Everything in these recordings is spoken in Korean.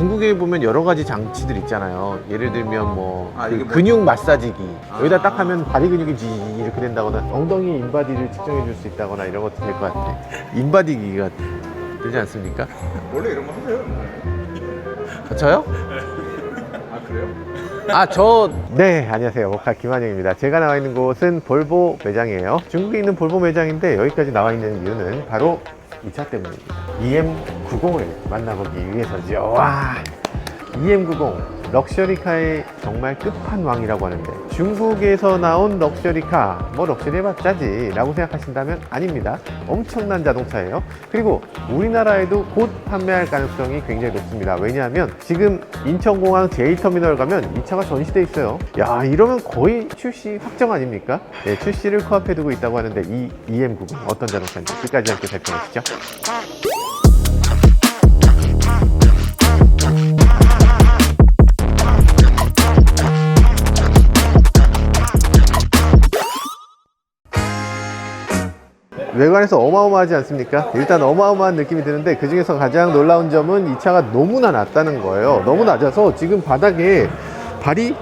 중국에 보면 여러 가지 장치들 있잖아요. 예를 들면 뭐 이게 뭐- 근육 마사지기, 여기다 딱 하면 다리 근육이 지 이렇게 된다거나 엉덩이 인바디를 측정해 줄 수 있다거나 이런 것도 될 것 같아. 인바디 기기가 되지 않습니까? 원래 이런 거 하세요? 저요? 아 그래요? 네, 안녕하세요. 모카 김한영입니다. 제가 나와 있는 곳은 볼보 매장이에요. 중국에 있는 볼보 매장인데 여기까지 나와 있는 이유는 바로 이 차 때문입니다. EM90을 만나보기 위해서죠. 와, EM90 럭셔리카의 정말 끝판왕이라고 하는데, 중국에서 나온 럭셔리카, 뭐 럭셔리 해봤자지 라고 생각하신다면 아닙니다. 엄청난 자동차예요. 그리고 우리나라에도 곧 판매할 가능성이 굉장히 높습니다. 왜냐하면 지금 인천공항 제1터미널 가면 이 차가 전시돼 있어요. 야, 이러면 거의 출시 확정 아닙니까? 네, 출시를 코앞에 두고 있다고 하는데, 이 EM90 어떤 자동차인지 끝까지 함께 살펴보시죠. 외관에서 어마어마하지 않습니까? 일단 어마어마한 느낌이 드는데, 그 중에서 가장 놀라운 점은 이 차가 너무나 낮다는 거예요. 너무 낮아서 지금 바닥에 발이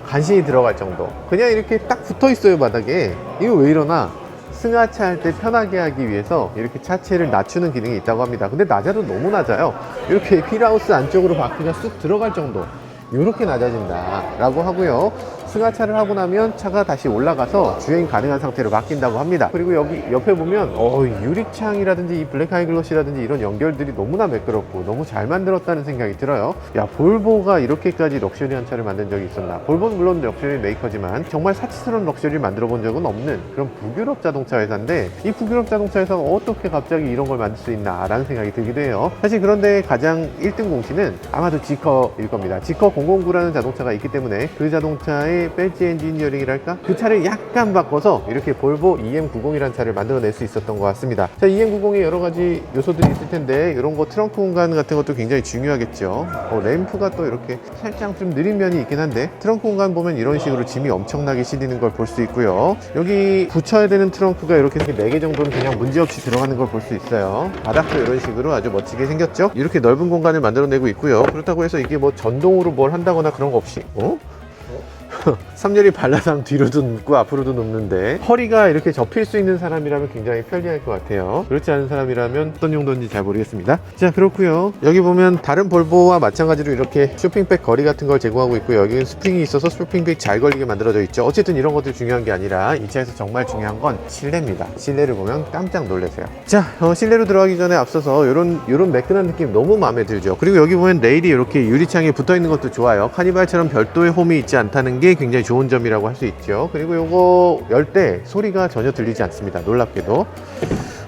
간신히 들어갈 정도. 그냥 이렇게 딱 붙어 있어요, 바닥에. 이거 왜 이러나? 승하차 할 때 편하게 하기 위해서 이렇게 차체를 낮추는 기능이 있다고 합니다. 근데 낮아도 너무 낮아요. 이렇게 휠하우스 안쪽으로 바퀴가 쑥 들어갈 정도, 이렇게 낮아진다 라고 하고요. 승하차를 하고 나면 차가 다시 올라가서 주행 가능한 상태로 바뀐다고 합니다. 그리고 여기 옆에 보면 유리창이라든지 이 블랙 아이글로시라든지 이런 연결들이 너무나 매끄럽고 너무 잘 만들었다는 생각이 들어요. 야, 볼보가 이렇게까지 럭셔리한 차를 만든 적이 있었나? 볼보는 물론 럭셔리 메이커지만 정말 사치스러운 럭셔리를 만들어 본 적은 없는 그런 북유럽 자동차 회사인데, 이 북유럽 자동차 회사가 어떻게 갑자기 이런 걸 만들 수 있나 라는 생각이 들기도 해요. 사실 그런데 가장 1등 공신은 아마도 지커일 겁니다. 지커 009라는 자동차가 있기 때문에 그 자동차의 배지 엔지니어링이랄까? 그 차를 약간 바꿔서 이렇게 볼보 EM90이라는 차를 만들어낼 수 있었던 것 같습니다. 자, EM90에 여러 가지 요소들이 있을 텐데, 이런 거 트렁크 공간 같은 것도 굉장히 중요하겠죠. 램프가 또 이렇게 살짝 좀 느린 면이 있긴 한데, 트렁크 공간 보면 이런 식으로 짐이 엄청나게 실리는 걸 볼 수 있고요. 여기 붙여야 되는 트렁크가 이렇게 4개 정도는 그냥 문제없이 들어가는 걸 볼 수 있어요. 바닥도 이런 식으로 아주 멋지게 생겼죠. 이렇게 넓은 공간을 만들어내고 있고요. 그렇다고 해서 이게 뭐 전동으로 뭘 한다거나 그런 거 없이 3열이 발라당 뒤로도 눕고 앞으로도 눕는데, 허리가 이렇게 접힐 수 있는 사람이라면 굉장히 편리할 것 같아요. 그렇지 않은 사람이라면 어떤 용도인지 잘 모르겠습니다. 자, 그렇고요. 여기 보면 다른 볼보와 마찬가지로 이렇게 쇼핑백 거리 같은 걸 제공하고 있고요. 여기는 스프링이 있어서 쇼핑백 잘 걸리게 만들어져 있죠. 어쨌든 이런 것들 중요한 게 아니라 이 차에서 정말 중요한 건 실내입니다. 실내를 보면 깜짝 놀라세요. 자, 실내로 들어가기 전에 앞서서 요런 매끈한 느낌 너무 마음에 들죠. 그리고 여기 보면 레일이 이렇게 유리창에 붙어 있는 것도 좋아요. 카니발처럼 별도의 홈이 있지 않다는 게 굉장히 좋은 점이라고 할 수 있죠. 그리고 요거 열 때 소리가 전혀 들리지 않습니다. 놀랍게도.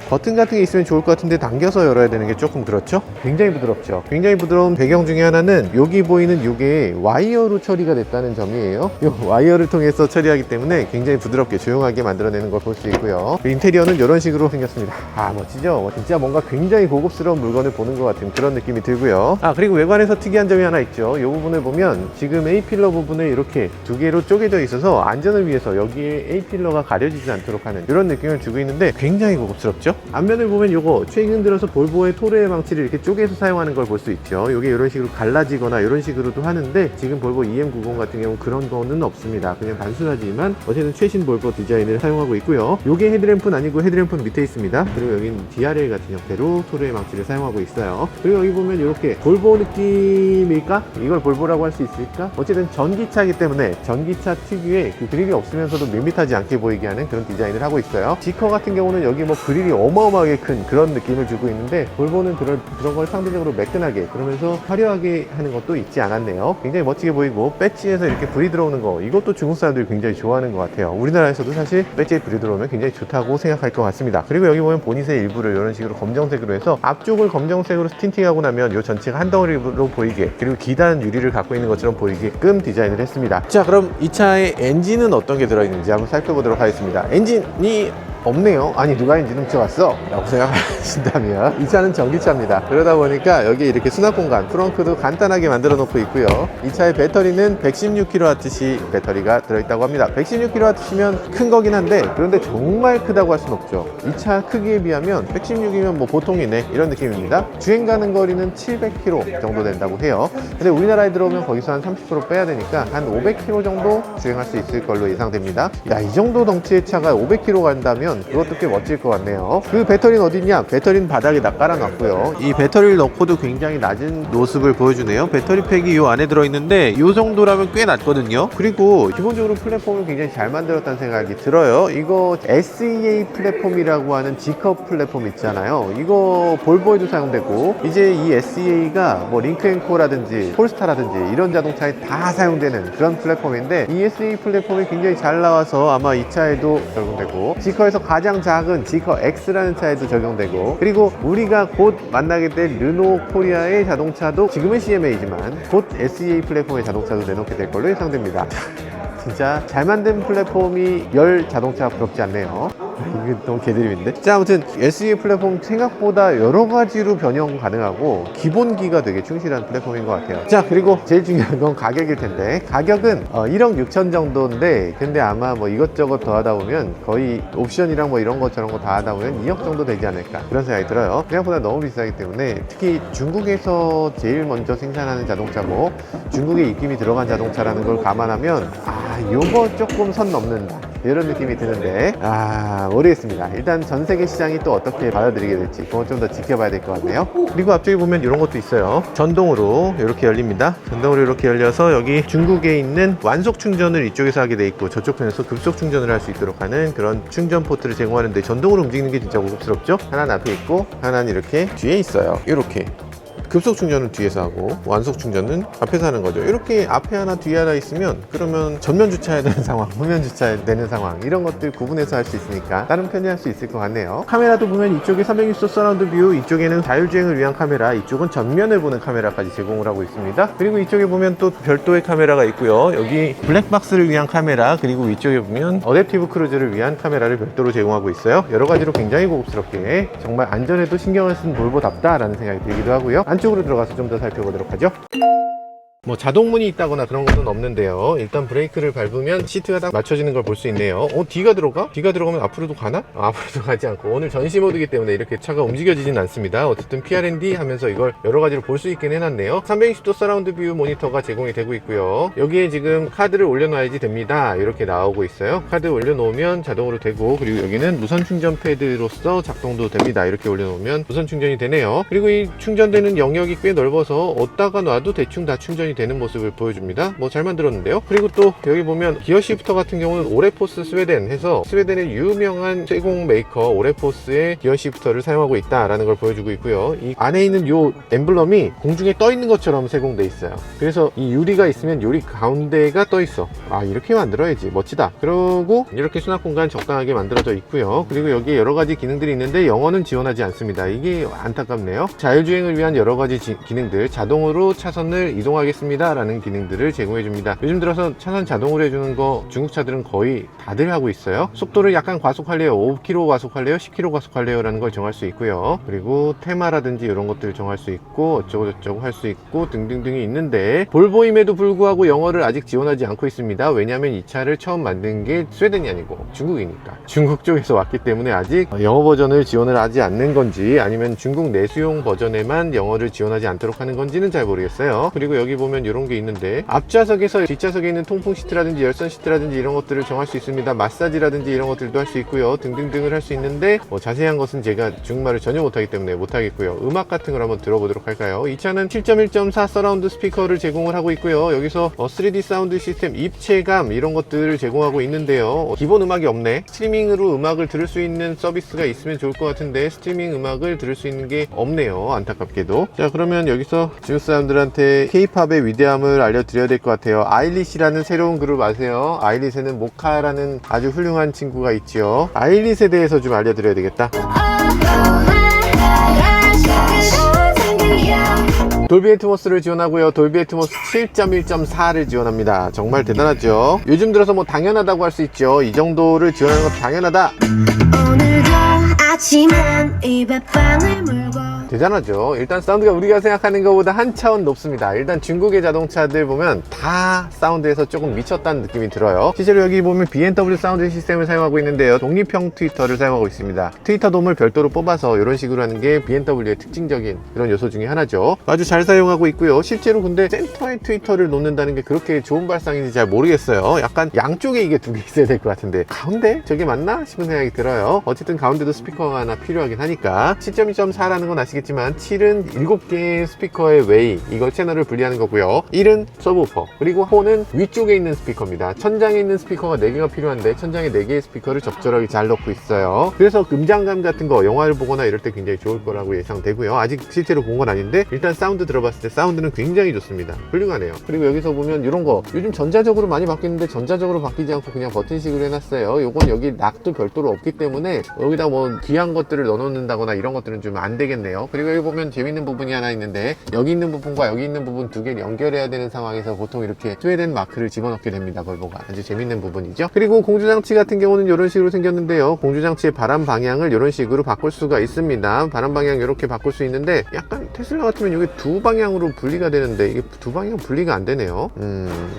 버튼 같은 게 있으면 좋을 것 같은데 당겨서 열어야 되는 게 조금 그렇죠? 굉장히 부드럽죠. 굉장히 부드러운 배경 중에 하나는 여기 보이는 이게 와이어로 처리가 됐다는 점이에요. 이 와이어를 통해서 처리하기 때문에 굉장히 부드럽게 조용하게 만들어내는 걸 볼 수 있고요. 인테리어는 이런 식으로 생겼습니다. 멋지죠? 진짜 뭔가 굉장히 고급스러운 물건을 보는 것 같은 그런 느낌이 들고요. 그리고 외관에서 특이한 점이 하나 있죠. 이 부분을 보면 지금 A필러 부분에 이렇게 2개로 쪼개져 있어서 안전을 위해서 여기에 A필러가 가려지지 않도록 하는 이런 느낌을 주고 있는데, 굉장히 고급스럽죠? 앞면을 보면 요거 최근 들어서 볼보의 토르의 망치를 이렇게 쪼개서 사용하는 걸 볼 수 있죠. 요게 이런 식으로 갈라지거나 이런 식으로도 하는데, 지금 볼보 EM90 같은 경우는 그런 거는 없습니다. 그냥 단순하지만 어쨌든 최신 볼보 디자인을 사용하고 있고요. 요게 헤드램프는 아니고 헤드램프는 밑에 있습니다. 그리고 여기는 DRL 같은 형태로 토르의 망치를 사용하고 있어요. 그리고 여기 보면 이렇게 볼보 느낌일까? 이걸 볼보라고 할 수 있을까? 어쨌든 전기차이기 때문에 전기차 특유의 그 그릴이 없으면서도 밋밋하지 않게 보이게 하는 그런 디자인을 하고 있어요. 지커 같은 경우는 여기 뭐 그릴이 어마어마하게 큰 그런 느낌을 주고 있는데, 볼보는 그런 걸 상대적으로 매끈하게, 그러면서 화려하게 하는 것도 있지 않았네요. 굉장히 멋지게 보이고, 배지에서 이렇게 불이 들어오는 거, 이것도 중국 사람들이 굉장히 좋아하는 것 같아요. 우리나라에서도 사실 배지에 불이 들어오면 굉장히 좋다고 생각할 것 같습니다. 그리고 여기 보면 보닛의 일부를 이런 식으로 검정색으로 해서 앞쪽을 검정색으로 스틴팅하고 나면 이 전체가 한 덩어리로 보이게, 그리고 기다란 유리를 갖고 있는 것처럼 보이게끔 디자인을 했습니다. 자, 그럼 이 차의 엔진은 어떤 게 들어있는지 한번 살펴보도록 하겠습니다. 엔진이 없네요. 아니 누가 엔진 훔쳐갔어? 라고 생각하신다면 이 차는 전기차입니다. 그러다 보니까 여기 이렇게 수납 공간, 트렁크도 간단하게 만들어 놓고 있고요. 이 차의 배터리는 116kWh 배터리가 들어있다고 합니다. 116kWh면 큰 거긴 한데, 그런데 정말 크다고 할 순 없죠. 이 차 크기에 비하면 116이면 뭐 보통이네 이런 느낌입니다. 주행 가는 거리는 700km 정도 된다고 해요. 근데 우리나라에 들어오면 거기서 한 30% 빼야 되니까 한 500km 정도 주행할 수 있을 걸로 예상됩니다. 야, 이 정도 덩치의 차가 500km 간다면 그것도 꽤 멋질 것 같네요. 그 배터리는 어딨냐? 배터리는 바닥에다 깔아놨고요. 이 배터리를 넣고도 굉장히 낮은 모습을 보여주네요. 배터리 팩이 이 안에 들어있는데 이 정도라면 꽤 낮거든요. 그리고 기본적으로 플랫폼을 굉장히 잘 만들었다는 생각이 들어요. 이거 SEA 플랫폼이라고 하는 G컵 플랫폼 있잖아요. 이거 볼보에도 사용되고, 이제 이 SEA가 뭐 링크앤코라든지 폴스타라든지 이런 자동차에 다 사용되는 그런 플랫폼인데, 이 SEA 플랫폼이 굉장히 잘 나와서 아마 이 차에도 적용되고, G컵에서 가장 작은 G컵 X라는 차에도 적용되고, 그리고 우리가 곧 만나게 될 르노 코리아의 자동차도 지금은 CMA지만 곧 SEA 플랫폼의 자동차도 내놓게 될 걸로 예상됩니다. 진짜 잘 만든 플랫폼이 10 자동차가 부럽지 않네요. 이게 너무 개드립인데? 자, 아무튼 SEA 플랫폼 생각보다 여러 가지로 변형 가능하고 기본기가 되게 충실한 플랫폼인 것 같아요. 자, 그리고 제일 중요한 건 가격일 텐데, 가격은 1억 6천 정도인데, 근데 아마 뭐 이것저것 더 하다 보면 거의 옵션이랑 뭐 이런 거 저런 거 다 하다 보면 2억 정도 되지 않을까, 그런 생각이 들어요. 생각보다 너무 비싸기 때문에, 특히 중국에서 제일 먼저 생산하는 자동차고 중국의 입김이 들어간 자동차라는 걸 감안하면 요거 조금 선 넘는다 이런 느낌이 드는데, 모르겠습니다. 일단 전 세계 시장이 또 어떻게 받아들이게 될지 그건 좀 더 지켜봐야 될 것 같네요. 그리고 앞쪽에 보면 이런 것도 있어요. 전동으로 이렇게 열립니다. 전동으로 이렇게 열려서 여기 중국에 있는 완속 충전을 이쪽에서 하게 돼 있고, 저쪽 편에서 급속 충전을 할 수 있도록 하는 그런 충전 포트를 제공하는데, 전동으로 움직이는 게 진짜 고급스럽죠? 하나는 앞에 있고 하나는 이렇게 뒤에 있어요. 이렇게 급속 충전은 뒤에서 하고 완속 충전은 앞에서 하는 거죠. 이렇게 앞에 하나 뒤에 하나 있으면 그러면 전면 주차해야 되는 상황, 후면 주차해야 되는 상황, 이런 것들 구분해서 할 수 있으니까 나름 편리할 수 있을 것 같네요. 카메라도 보면 이쪽에 360도 서라운드 뷰, 이쪽에는 자율주행을 위한 카메라, 이쪽은 전면을 보는 카메라까지 제공을 하고 있습니다. 그리고 이쪽에 보면 또 별도의 카메라가 있고요. 여기 블랙박스를 위한 카메라, 그리고 위쪽에 보면 어댑티브 크루즈를 위한 카메라를 별도로 제공하고 있어요. 여러 가지로 굉장히 고급스럽게, 정말 안전에도 신경을 쓴 볼보답다라는 생각이 들기도 하고요. 안쪽으로 들어가서 좀 더 살펴보도록 하죠. 뭐 자동문이 있다거나 그런 것은 없는데요. 일단 브레이크를 밟으면 시트가 딱 맞춰지는 걸 볼 수 있네요. D가 들어가? D가 들어가면 앞으로도 가나? 앞으로도 가지 않고, 오늘 전시 모드이기 때문에 이렇게 차가 움직여지진 않습니다. 어쨌든 PR&D 하면서 이걸 여러 가지로 볼 수 있긴 해놨네요. 360도 서라운드 뷰 모니터가 제공이 되고 있고요. 여기에 지금 카드를 올려놔야지 됩니다 이렇게 나오고 있어요. 카드 올려놓으면 자동으로 되고, 그리고 여기는 무선 충전 패드로서 작동도 됩니다. 이렇게 올려놓으면 무선 충전이 되네요. 그리고 이 충전되는 영역이 꽤 넓어서 어디다가 놔도 대충 다 충전이 되는 모습을 보여줍니다. 뭐 잘 만들었는데요. 그리고 또 여기 보면 기어 시프터 같은 경우는 오레포스 스웨덴 해서, 스웨덴의 유명한 쇠공 메이커 오레포스의 기어 시프터를 사용하고 있다라는 걸 보여주고 있고요. 이 안에 있는 요 엠블럼이 공중에 떠 있는 것처럼 세공돼 있어요. 그래서 이 유리가 있으면 유리 가운데가 떠 있어. 이렇게 만들어야지 멋지다. 그리고 이렇게 수납 공간 적당하게 만들어져 있고요. 그리고 여기에 여러 가지 기능들이 있는데 영어는 지원하지 않습니다. 이게 안타깝네요. 자율주행을 위한 여러 가지 기능들, 자동으로 차선을 이동하겠습니다 라는 기능들을 제공해 줍니다. 요즘 들어서 차선 자동으로 해주는 거 중국 차들은 거의 다들 하고 있어요. 속도를 약간 과속할래요, 5km 과속할래요, 10km 과속할래요 라는 걸 정할 수 있고요. 그리고 테마라든지 이런 것들을 정할 수 있고, 어쩌고 저쩌고 할 수 있고 등등등이 있는데, 볼보임에도 불구하고 영어를 아직 지원하지 않고 있습니다. 왜냐하면 이 차를 처음 만든 게 스웨덴이 아니고 중국이니까, 중국 쪽에서 왔기 때문에 아직 영어 버전을 지원을 하지 않는 건지, 아니면 중국 내수용 버전에만 영어를 지원하지 않도록 하는 건지는 잘 모르겠어요. 그리고 여기 보면 이런 게 있는데, 앞좌석에서 뒷좌석에 있는 통풍 시트라든지 열선 시트라든지 이런 것들을 정할 수 있습니다. 마사지라든지 이런 것들도 할 수 있고요. 등등등을 할 수 있는데, 자세한 것은 제가 중국말을 전혀 못하기 때문에 못하겠고요. 음악 같은 걸 한번 들어보도록 할까요? 이 차는 7.1.4 서라운드 스피커를 제공을 하고 있고요. 여기서 3D 사운드 시스템, 입체감 이런 것들을 제공하고 있는데요. 기본 음악이 없네. 스트리밍으로 음악을 들을 수 있는 서비스가 있으면 좋을 것 같은데 스트리밍 음악을 들을 수 있는 게 없네요. 안타깝게도. 자, 그러면 여기서 중국 사람들한테 K-팝의 위대함을 알려드려야 될 것 같아요. 아일리시라는 새로운 그룹 아세요? 아일리시는 모카라는 아주 훌륭한 친구가 있죠. 아일리시에 대해서 좀 알려드려야 되겠다. 돌비 애트모스를 지원하고요. 돌비 애트모스 7.1.4를 지원합니다. 정말 대단하죠. 요즘 들어서 뭐 당연하다고 할 수 있죠. 이 정도를 지원하는 것도 당연하다. 아침엔 입에 빵을 물고 대단하죠. 일단 사운드가 우리가 생각하는 것보다 한 차원 높습니다. 일단 중국의 자동차들 보면 다 사운드에서 조금 미쳤다는 느낌이 들어요. 실제로 여기 보면 BMW 사운드 시스템을 사용하고 있는데요. 독립형 트위터를 사용하고 있습니다. 트위터 돔을 별도로 뽑아서 이런 식으로 하는 게 BMW의 특징적인 그런 요소 중에 하나죠. 아주 잘 사용하고 있고요. 실제로 근데 센터에 트위터를 놓는다는 게 그렇게 좋은 발상인지 잘 모르겠어요. 약간 양쪽에 이게 두 개 있어야 될 것 같은데 가운데? 저게 맞나? 싶은 생각이 들어요. 어쨌든 가운데도 스피커가 하나 필요하긴 하니까 7.2.4라는 건 아시겠지만 7은 7개의 스피커의 웨이, 이걸 채널을 분리하는 거고요. 1은 서브우퍼, 그리고 4는 위쪽에 있는 스피커입니다. 천장에 있는 스피커가 4개가 필요한데 천장에 4개의 스피커를 적절하게 잘 넣고 있어요. 그래서 음장감 같은 거 영화를 보거나 이럴 때 굉장히 좋을 거라고 예상되고요. 아직 실제로 본 건 아닌데 일단 사운드 들어봤을 때 사운드는 굉장히 좋습니다. 훌륭하네요. 그리고 여기서 보면 이런 거 요즘 전자적으로 많이 바뀌는데 전자적으로 바뀌지 않고 그냥 버튼식으로 해놨어요. 요건 여기 락도 별도로 없기 때문에 여기다 뭐 귀한 것들을 넣어놓는다거나 이런 것들은 좀 안 되겠네요. 그리고 여기 보면 재밌는 부분이 하나 있는데 여기 있는 부분과 여기 있는 부분 두 개를 연결해야 되는 상황에서 보통 이렇게 스웨덴 마크를 집어넣게 됩니다. 볼보가 아주 재밌는 부분이죠. 그리고 공조장치 같은 경우는 이런 식으로 생겼는데요. 공조장치의 바람 방향을 이런 식으로 바꿀 수가 있습니다. 바람 방향 이렇게 바꿀 수 있는데 약간 테슬라 같으면 이게 두 방향으로 분리가 되는데 이게 두 방향 분리가 안 되네요.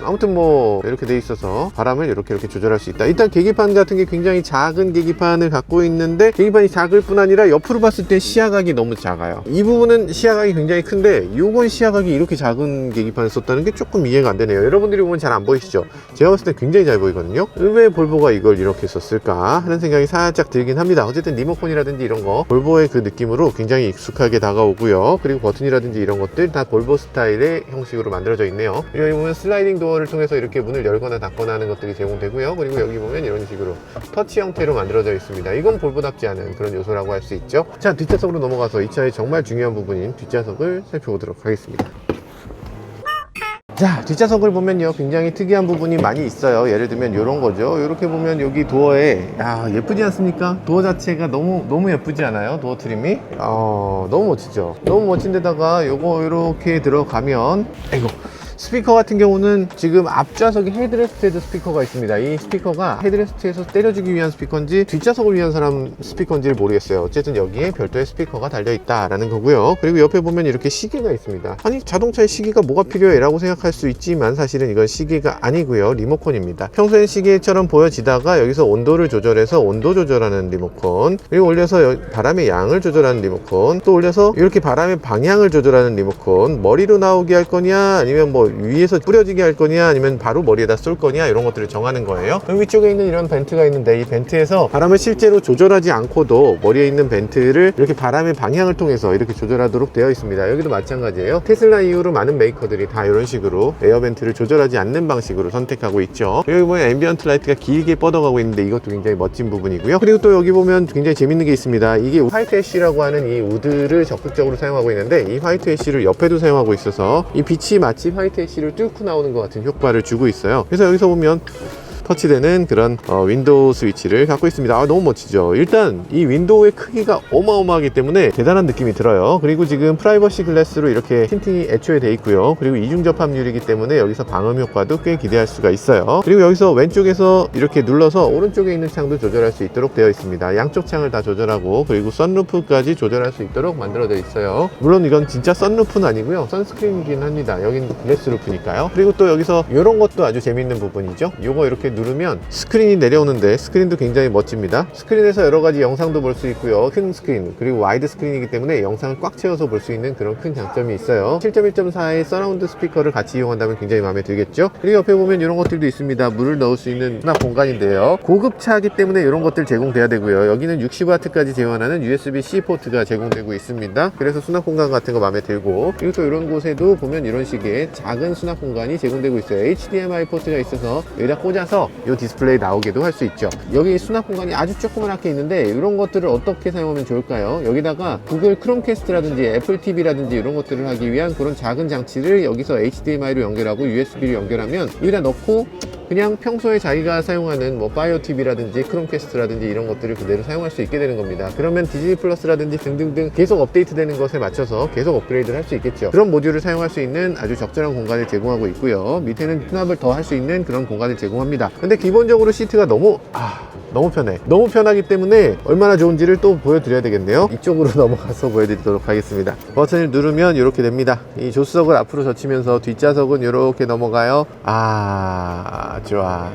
아무튼 뭐 이렇게 돼 있어서 바람을 이렇게 조절할 수 있다. 일단 계기판 같은 게 굉장히 작은 계기판을 갖고 있는데 계기판이 작을 뿐 아니라 옆으로 봤을 때 시야각이 너무 작아요. 이 부분은 시야각이 굉장히 큰데 요건 시야각이 이렇게 작은 계기판을 썼다는 게 조금 이해가 안 되네요. 여러분들이 보면 잘 안 보이시죠? 제가 봤을 때 굉장히 잘 보이거든요. 왜 볼보가 이걸 이렇게 썼을까 하는 생각이 살짝 들긴 합니다. 어쨌든 리모컨이라든지 이런 거 볼보의 그 느낌으로 굉장히 익숙하게 다가오고요. 그리고 버튼이라든지 이런 것들 다 볼보 스타일의 형식으로 만들어져 있네요. 여기 보면 슬라이딩 도어를 통해서 이렇게 문을 열거나 닫거나 하는 것들이 제공되고요. 그리고 여기 보면 이런 식으로 터치 형태로 만들어져 있습니다. 이건 볼보답지 않은 그런 요소라고 할 수 있죠. 자, 뒷좌석으로 넘어가서 이 차의 정말 중요한 부분인 뒷좌석을 살펴보도록 하겠습니다. 자, 뒷좌석을 보면요 굉장히 특이한 부분이 많이 있어요. 예를 들면 이런 거죠. 이렇게 보면 여기 도어에 예쁘지 않습니까? 도어 자체가 너무 예쁘지 않아요? 도어 트림이 너무 멋지죠. 너무 멋진데다가 요거 이렇게 들어가면 아이고, 스피커 같은 경우는 지금 앞좌석에 헤드레스트에도 스피커가 있습니다. 이 스피커가 헤드레스트에서 때려주기 위한 스피커인지 뒷좌석을 위한 사람 스피커인지를 모르겠어요. 어쨌든 여기에 별도의 스피커가 달려있다라는 거고요. 그리고 옆에 보면 이렇게 시계가 있습니다. 아니, 자동차에 시계가 뭐가 필요해? 라고 생각할 수 있지만 사실은 이건 시계가 아니고요. 리모컨입니다. 평소엔 시계처럼 보여지다가 여기서 온도를 조절해서 온도 조절하는 리모컨, 그리고 올려서 바람의 양을 조절하는 리모컨, 또 올려서 이렇게 바람의 방향을 조절하는 리모컨, 머리로 나오게 할 거냐 아니면 뭐 위에서 뿌려지게 할 거냐 아니면 바로 머리에다 쏠 거냐 이런 것들을 정하는 거예요. 여기 위쪽에 있는 이런 벤트가 있는데 이 벤트에서 바람을 실제로 조절하지 않고도 머리에 있는 벤트를 이렇게 바람의 방향을 통해서 이렇게 조절하도록 되어 있습니다. 여기도 마찬가지예요. 테슬라 이후로 많은 메이커들이 다 이런 식으로 에어 벤트를 조절하지 않는 방식으로 선택하고 있죠. 여기 보면 앰비언트 라이트가 길게 뻗어가고 있는데 이것도 굉장히 멋진 부분이고요. 그리고 또 여기 보면 굉장히 재밌는 게 있습니다. 이게 화이트 애쉬라고 하는 이 우드를 적극적으로 사용하고 있는데 이 화이트 애쉬를 옆에도 사용하고 있어서 이 빛이 마치 화이트 애쉬를 뚫고 나오는 것 같은 효과를 주고 있어요. 그래서 여기서 보면 터치되는 그런 윈도우 스위치를 갖고 있습니다. 너무 멋지죠. 일단 이 윈도우의 크기가 어마어마하기 때문에 대단한 느낌이 들어요. 그리고 지금 프라이버시 글래스로 이렇게 틴팅이 애초에 돼 있고요. 그리고 이중 접합률이기 때문에 여기서 방음 효과도 꽤 기대할 수가 있어요. 그리고 여기서 왼쪽에서 이렇게 눌러서 오른쪽에 있는 창도 조절할 수 있도록 되어 있습니다. 양쪽 창을 다 조절하고 그리고 선루프까지 조절할 수 있도록 만들어져 있어요. 물론 이건 진짜 선루프는 아니고요. 선스크린이긴 합니다. 여긴 글래스 루프니까요. 그리고 또 여기서 이런 것도 아주 재밌는 부분이죠. 요거 이렇게 누르면 스크린이 내려오는데 스크린도 굉장히 멋집니다. 스크린에서 여러가지 영상도 볼 수 있고요. 큰 스크린 그리고 와이드 스크린이기 때문에 영상을 꽉 채워서 볼 수 있는 그런 큰 장점이 있어요. 7.1.4의 서라운드 스피커를 같이 이용한다면 굉장히 마음에 들겠죠. 그리고 옆에 보면 이런 것들도 있습니다. 물을 넣을 수 있는 수납 공간인데요. 고급차이기 때문에 이런 것들 제공돼야 되고요. 여기는 60W까지 지원하는 USB-C 포트가 제공되고 있습니다. 그래서 수납 공간 같은 거 마음에 들고, 그리고 또 이런 곳에도 보면 이런 식의 작은 수납 공간이 제공되고 있어요. HDMI 포트가 있어서 여기다 꽂아서 이 디스플레이 나오게도 할 수 있죠. 여기 수납 공간이 아주 조그맣게 있는데 이런 것들을 어떻게 사용하면 좋을까요? 여기다가 구글 크롬캐스트라든지 애플 TV라든지 이런 것들을 하기 위한 그런 작은 장치를 여기서 HDMI로 연결하고 USB로 연결하면 여기다 넣고 그냥 평소에 자기가 사용하는 뭐 파이어 TV라든지 크롬캐스트라든지 이런 것들을 그대로 사용할 수 있게 되는 겁니다. 그러면 디즈니 플러스라든지 등등등 계속 업데이트되는 것에 맞춰서 계속 업그레이드를 할 수 있겠죠. 그런 모듈을 사용할 수 있는 아주 적절한 공간을 제공하고 있고요. 밑에는 수납을 더 할 수 있는 그런 공간을 제공합니다. 근데 기본적으로 시트가 너무 너무 편해. 너무 편하기 때문에 얼마나 좋은지를 또 보여드려야 되겠네요. 이쪽으로 넘어가서 보여드리도록 하겠습니다. 버튼을 누르면 이렇게 됩니다. 이 조수석을 앞으로 젖히면서 뒷좌석은 이렇게 넘어가요. 좋아.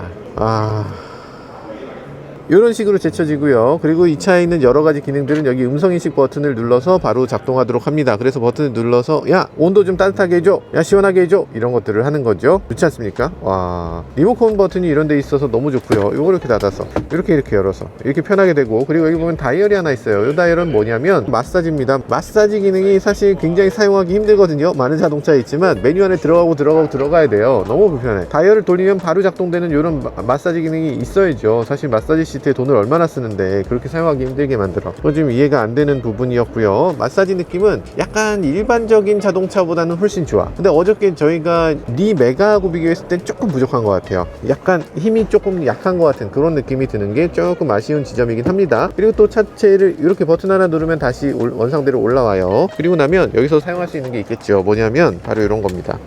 이런 식으로 제쳐지고요. 그리고 이 차에 있는 여러 가지 기능들은 여기 음성인식 버튼을 눌러서 바로 작동하도록 합니다. 그래서 버튼을 눌러서 야 온도 좀 따뜻하게 해줘, 야 시원하게 해줘, 이런 것들을 하는 거죠. 좋지 않습니까? 와, 리모컨 버튼이 이런 데 있어서 너무 좋고요. 요걸 이렇게 닫아서 이렇게 열어서 이렇게 편하게 되고, 그리고 여기 보면 다이얼이 하나 있어요. 이 다이얼은 뭐냐면 마사지입니다. 마사지 기능이 사실 굉장히 사용하기 힘들거든요. 많은 자동차에 있지만 메뉴 안에 들어가야 돼요. 너무 불편해. 다이얼을 돌리면 바로 작동되는 이런 마사지 기능이 있어야죠. 사실 마사지 시트에 돈을 얼마나 쓰는데 그렇게 사용하기 힘들게 만들어. 좀 이해가 안 되는 부분이었고요. 마사지 느낌은 약간 일반적인 자동차보다는 훨씬 좋아. 근데 어저께 저희가 메가하고 비교했을 땐 조금 부족한 것 같아요. 약간 힘이 조금 약한 것 같은 그런 느낌이 드는 게 조금 아쉬운 지점이긴 합니다. 그리고 또 차체를 이렇게 버튼 하나 누르면 다시 원상대로 올라와요. 그리고 나면 여기서 사용할 수 있는 게 있겠죠. 뭐냐면 바로 이런 겁니다.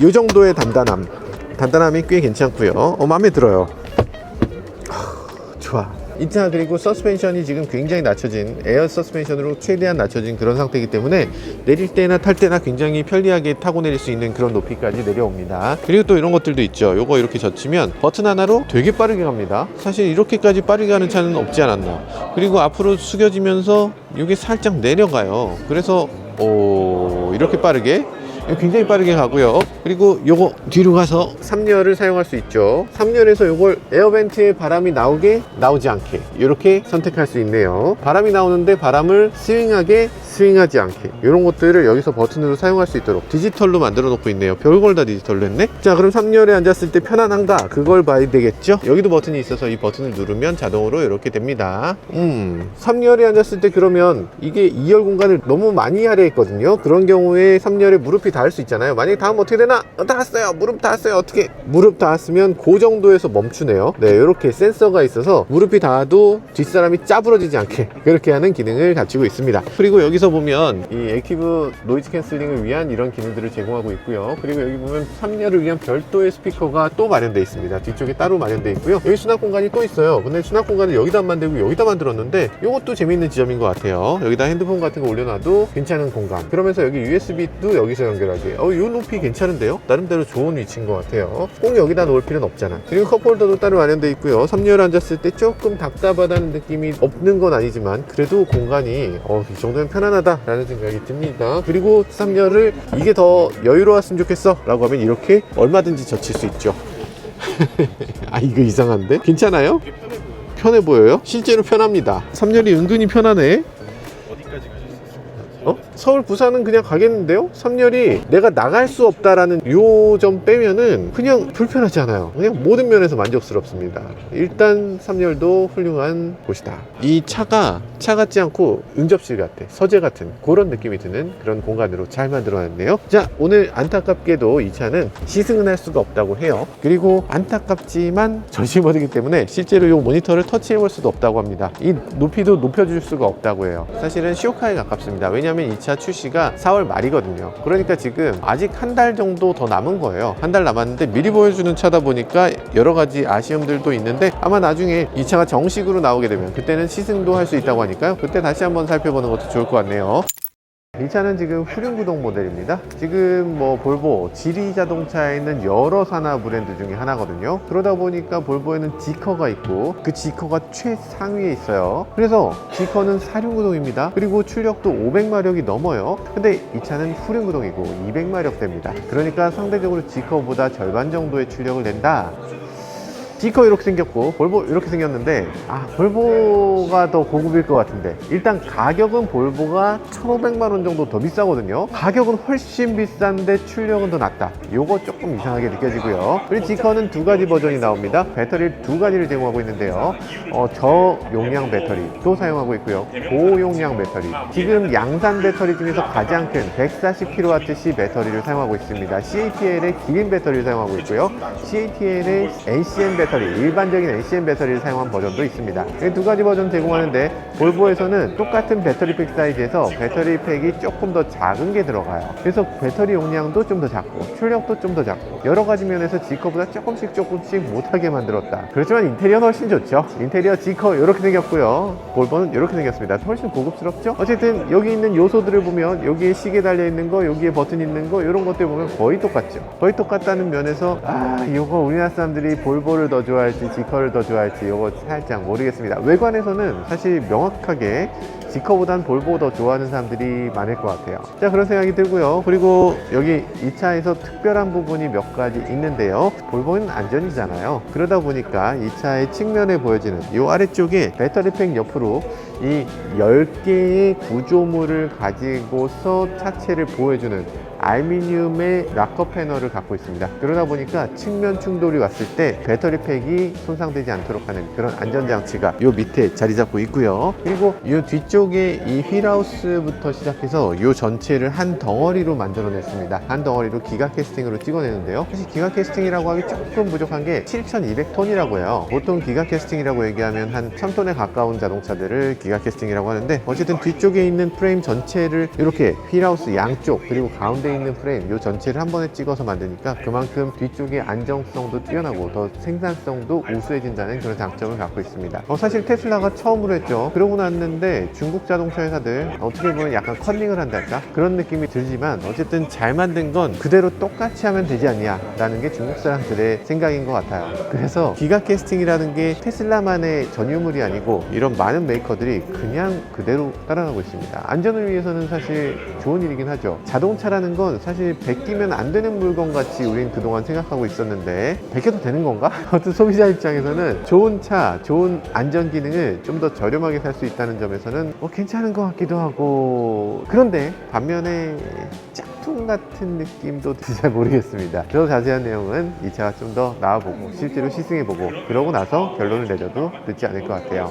이 정도의 단단함이 꽤 괜찮고요. 마음에 들어요. 좋아. 이 차 그리고 서스펜션이 지금 굉장히 낮춰진 에어 서스펜션으로 최대한 낮춰진 그런 상태이기 때문에 내릴 때나 탈 때나 굉장히 편리하게 타고 내릴 수 있는 그런 높이까지 내려옵니다. 그리고 또 이런 것들도 있죠. 요거 이렇게 젖히면 버튼 하나로 되게 빠르게 갑니다. 사실 이렇게까지 빠르게 가는 차는 없지 않았나. 그리고 앞으로 숙여지면서 이게 살짝 내려가요. 그래서 이렇게 빠르게 굉장히 빠르게 가고요. 그리고 요거 뒤로 가서 3열을 사용할 수 있죠. 3열에서 요걸 에어벤트에 바람이 나오지 않게 이렇게 선택할 수 있네요. 바람이 나오는데 바람을 스윙하지 않게 이런 것들을 여기서 버튼으로 사용할 수 있도록 디지털로 만들어 놓고 있네요. 별걸 다 디지털로 했네. 자, 그럼 3열에 앉았을 때 편안한가, 그걸 봐야 되겠죠. 여기도 버튼이 있어서 이 버튼을 누르면 자동으로 이렇게 됩니다. 3열에 앉았을 때 그러면 이게 2열 공간을 너무 많이 할애했거든요. 그런 경우에 3열에 무릎이 닿을 수 있잖아요. 만약에 닿으면 어떻게 되나? 닿았어요. 무릎 닿았어요. 어떻게? 무릎 닿았으면 그 정도에서 멈추네요. 네, 이렇게 센서가 있어서 무릎이 닿아도 뒷사람이 짜부러지지 않게 그렇게 하는 기능을 갖추고 있습니다. 그리고 여기서 보면 이 액티브 노이즈 캔슬링을 위한 이런 기능들을 제공하고 있고요. 그리고 여기 보면 3열을 위한 별도의 스피커가 또 마련되어 있습니다. 뒤쪽에 따로 마련되어 있고요. 여기 수납 공간이 또 있어요. 근데 수납 공간을 여기다 안 만들고 여기다 만들었는데 이것도 재미있는 지점인 것 같아요. 여기다 핸드폰 같은 거 올려놔도 괜찮은 공간. 그러면서 여기 USB도 여기서 연결하게. 이 높이 괜찮은데요? 나름대로 좋은 위치인 것 같아요. 꼭 여기다 놓을 필요는 없잖아. 그리고 컵홀더도 따로 마련되어 있고요. 3열 앉았을 때 조금 답답하다는 느낌이 없는 건 아니지만 그래도 공간이 이 정도면 편안하다라는 생각이 듭니다. 그리고 3열을 이게 더 여유로웠으면 좋겠어 라고 하면 이렇게 얼마든지 젖힐 수 있죠. 이거 이상한데? 괜찮아요? 편해 보여요? 실제로 편합니다. 3열이 은근히 편하네. 서울 부산은 그냥 가겠는데요? 3열이 내가 나갈 수 없다라는 요 점 빼면은 그냥 불편하지 않아요. 그냥 모든 면에서 만족스럽습니다. 일단 3열도 훌륭한 곳이다. 이 차가 차 같지 않고 응접실 같아, 서재 같은 그런 느낌이 드는 그런 공간으로 잘 만들어놨네요. 자, 오늘 안타깝게도 이 차는 시승은 할 수가 없다고 해요. 그리고 안타깝지만 전시 모드이기 때문에 실제로 이 모니터를 터치해볼 수도 없다고 합니다. 이 높이도 높여줄 수가 없다고 해요. 사실은 시오카에 가깝습니다. 왜냐하면 이 차 출시가 4월 말이거든요. 그러니까 지금 아직 한 달 정도 더 남은 거예요. 한 달 남았는데 미리 보여주는 차다 보니까 여러 가지 아쉬움들도 있는데 아마 나중에 이 차가 정식으로 나오게 되면 그때는 시승도 할 수 있다고 하니까요. 그때 다시 한번 살펴보는 것도 좋을 것 같네요. 이 차는 지금 후륜구동 모델입니다. 지금 볼보, 지리 자동차에 있는 여러 산하 브랜드 중에 하나거든요. 그러다 보니까 볼보에는 지커가 있고 그 지커가 최상위에 있어요. 그래서 지커는 4륜구동입니다. 그리고 출력도 500마력이 넘어요. 근데 이 차는 후륜구동이고 200마력대입니다. 그러니까 상대적으로 지커보다 절반 정도의 출력을 낸다. 지커 이렇게 생겼고 볼보 이렇게 생겼는데 볼보가 더 고급일 것 같은데 일단 가격은 볼보가 1,500만원 정도 더 비싸거든요. 가격은 훨씬 비싼데 출력은 더 낮다. 요거 조금 이상하게 느껴지고요. 그리고 지커는 두 가지 버전이 나옵니다. 배터리를 두 가지를 제공하고 있는데요. 저용량 배터리도 사용하고 있고요. 고용량 배터리, 지금 양산 배터리 중에서 가장 큰 140kWh 배터리를 사용하고 있습니다. CATL의 기린 배터리를 사용하고 있고요. CATL의 NCM 배터리 배터리, 일반적인 NCM 배터리를 사용한 버전도 있습니다. 이 두 가지 버전 제공하는데 볼보에서는 똑같은 배터리팩 사이즈에서 배터리팩이 조금 더 작은 게 들어가요. 그래서 배터리 용량도 좀 더 작고 출력도 좀 더 작고 여러 가지 면에서 G커보다 조금씩 못하게 만들었다. 그렇지만 인테리어는 훨씬 좋죠. 인테리어 G커 이렇게 생겼고요. 볼보는 이렇게 생겼습니다. 훨씬 고급스럽죠. 어쨌든 여기 있는 요소들을 보면 여기에 시계 달려 있는 거, 여기에 버튼 있는 거 이런 것들 보면 거의 똑같죠. 거의 똑같다는 면에서 이거 우리나라 사람들이 볼보를 더 좋아할지 G커를 더 좋아할지 이거 살짝 모르겠습니다. 외관에서는 사실 명확하게 G커보단 볼보 더 좋아하는 사람들이 많을 것 같아요. 자, 그런 생각이 들고요. 그리고 여기 이 차에서 특별한 부분이 몇 가지 있는데요. 볼보는 안전이잖아요. 그러다 보니까 이 차의 측면에 보여지는 이 아래쪽에 배터리팩 옆으로 이 10개의 구조물을 가지고서 차체를 보여주는 알루미늄의 락커 패널을 갖고 있습니다. 그러다 보니까 측면 충돌이 왔을 때 배터리팩이 손상되지 않도록 하는 그런 안전장치가 이 밑에 자리 잡고 있고요. 그리고 이 뒤쪽에 이 휠하우스부터 시작해서 이 전체를 한 덩어리로 만들어냈습니다. 한 덩어리로 기가 캐스팅으로 찍어내는데요. 사실 기가 캐스팅이라고 하기 조금 부족한 게 7200톤이라고 해요. 보통 기가 캐스팅이라고 얘기하면 한 1000톤에 가까운 자동차들을 기가 캐스팅이라고 하는데, 어쨌든 뒤쪽에 있는 프레임 전체를 이렇게 휠하우스 양쪽 그리고 가운데 있는 프레임 이 전체를 한 번에 찍어서 만드니까 그만큼 뒤쪽의 안정성도 뛰어나고 더 생산성도 우수해진다는 그런 장점을 갖고 있습니다. 사실 테슬라가 처음으로 했죠. 그러고 났는데 중국 자동차 회사들 어떻게 보면 약간 컨닝을 한달까 그런 느낌이 들지만, 어쨌든 잘 만든 건 그대로 똑같이 하면 되지 않냐 라는 게 중국 사람들의 생각인 것 같아요. 그래서 기가 캐스팅이라는 게 테슬라만의 전유물이 아니고 이런 많은 메이커들이 그냥 그대로 따라가고 있습니다. 안전을 위해서는 사실 좋은 일이긴 하죠. 자동차라는 건 사실 베끼면 안 되는 물건 같이 우린 그동안 생각하고 있었는데 베껴도 되는 건가? 어떤 소비자 입장에서는 좋은 차, 좋은 안전 기능을 좀 더 저렴하게 살 수 있다는 점에서는 괜찮은 것 같기도 하고, 그런데 반면에 짝퉁 같은 느낌도 잘 모르겠습니다. 더 자세한 내용은 이 차가 좀 더 나와보고 실제로 시승해보고 그러고 나서 결론을 내려도 늦지 않을 것 같아요.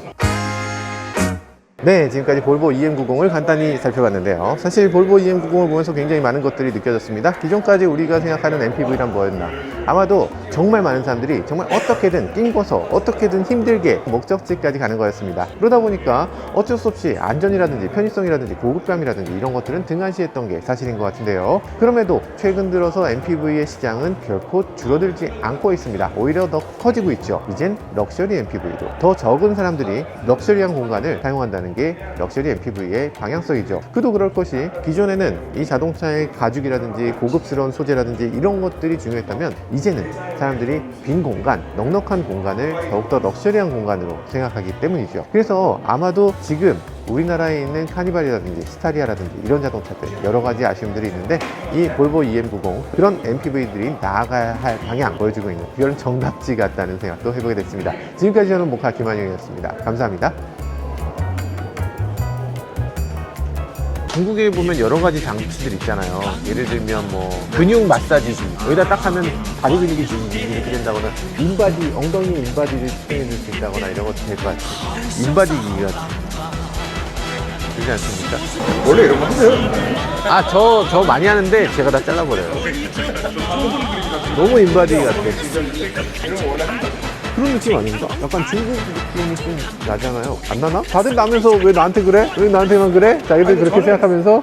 네, 지금까지 볼보 EM90을 간단히 살펴봤는데요. 사실 볼보 EM90을 보면서 굉장히 많은 것들이 느껴졌습니다. 기존까지 우리가 생각하는 MPV란 뭐였나? 아마도 정말 많은 사람들이 정말 어떻게든 낑궈서 어떻게든 힘들게 목적지까지 가는 거였습니다. 그러다 보니까 어쩔 수 없이 안전이라든지 편의성이라든지 고급감이라든지 이런 것들은 등한시했던 게 사실인 것 같은데요. 그럼에도 최근 들어서 MPV의 시장은 결코 줄어들지 않고 있습니다. 오히려 더 커지고 있죠. 이젠 럭셔리 MPV도 더 적은 사람들이 럭셔리한 공간을 사용한다는 게 럭셔리 MPV의 방향성이죠. 그도 그럴 것이, 기존에는 이 자동차의 가죽이라든지 고급스러운 소재라든지 이런 것들이 중요했다면 이제는 사람들이 빈 공간, 넉넉한 공간을 더욱더 럭셔리한 공간으로 생각하기 때문이죠. 그래서 아마도 지금 우리나라에 있는 카니발이라든지 스타리아라든지 이런 자동차들 여러 가지 아쉬움들이 있는데, 이 볼보 EM90 그런 MPV들이 나아가야 할 방향 보여주고 있는 그런 정답지 같다는 생각도 해보게 됐습니다. 지금까지 저는 모카 김한영이었습니다. 감사합니다. 중국에 보면 여러 가지 장치들 있잖아요. 예를 들면 뭐 근육 마사지기, 여기다 딱 하면 다리 근육이 이렇게 된다거나, 인바디, 엉덩이 인바디를 측정해 줄 수 있다거나 이런 것도 될 것 같아요. 인바디기가 되지 않습니까? 원래 이런 거 하세요? 저 많이 하는데 제가 다 잘라버려요. 너무 인바디 같아. 그런 느낌 아닌가? 약간 중국 느낌이 좀 나잖아요. 안 나나? 다들 나면서 왜 나한테 그래? 왜 나한테만 그래? 자기들 그렇게 생각하면서